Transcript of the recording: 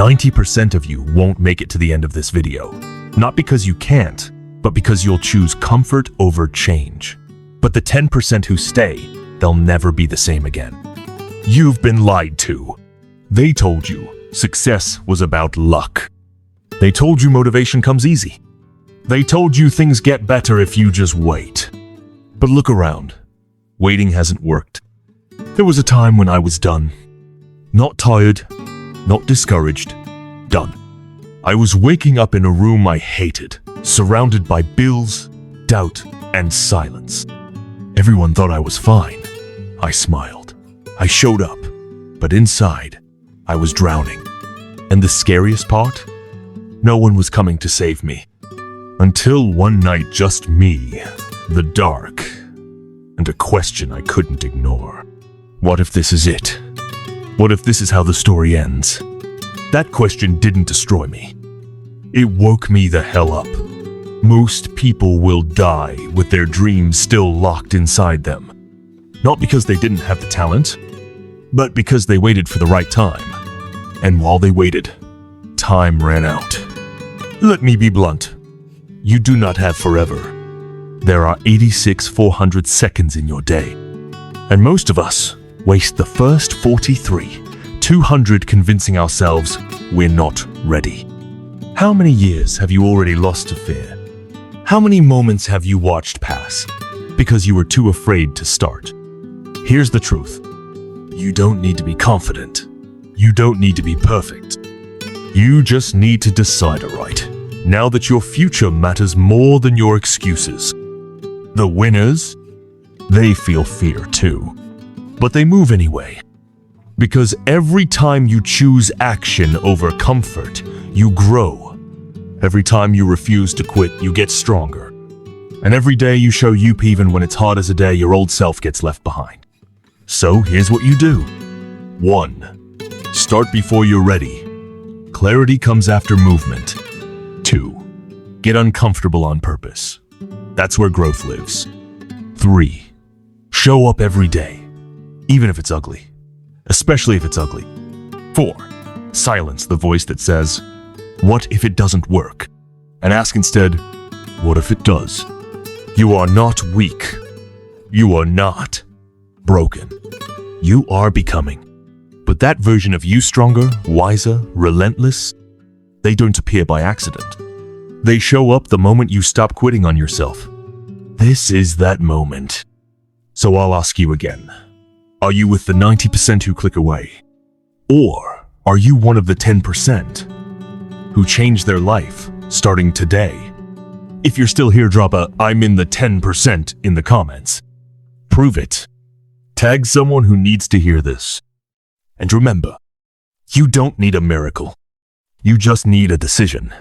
90% of you won't make it to the end of this video. Not because you can't, but because you'll choose comfort over change. But the 10% who stay, they'll never be the same again. You've been lied to. They told you success was about luck. They told you motivation comes easy. They told you things get better if you just wait. But look around. Waiting hasn't worked. There was a time when I was done. Not tired, not discouraged, done. I was waking up in a room I hated, surrounded by bills, doubt, and silence. Everyone thought I was fine. I smiled. I showed up. But inside, I was drowning. And the scariest part? No one was coming to save me. Until one night, just me, the dark, and a question I couldn't ignore. What if this is it? What if this is how the story ends? That question didn't destroy me. It woke me the hell up. Most people will die with their dreams still locked inside them. Not because they didn't have the talent, but because they waited for the right time. And while they waited, time ran out. Let me be blunt. You do not have forever. There are 400 seconds in your day. And most of us waste the first 200 convincing ourselves we're not ready. How many years have you already lost to fear? How many moments have you watched pass because you were too afraid to start? Here's the truth. You don't need to be confident. You don't need to be perfect. You just need to decide right now that your future matters more than your excuses. The winners, they feel fear too, but they move anyway. Because every time you choose action over comfort, you grow. Every time you refuse to quit, you get stronger. And every day you show up even when it's hard as a day, your old self gets left behind. So here's what you do. 1. Start before you're ready. Clarity comes after movement. 2. Get uncomfortable on purpose. That's where growth lives. 3. Show up every day, even if it's ugly. Especially if it's ugly. 4. Silence the voice that says, "What if it doesn't work?" And ask instead, "What if it does?" You are not weak. You are not broken. You are becoming. But that version of you, stronger, wiser, relentless, they don't appear by accident. They show up the moment you stop quitting on yourself. This is that moment. So I'll ask you again. Are you with the 90% who click away? Or are you one of the 10% who change their life starting today? If you're still here, drop a "I'm in the 10% in the comments. Prove it. Tag someone who needs to hear this. And remember, you don't need a miracle. You just need a decision.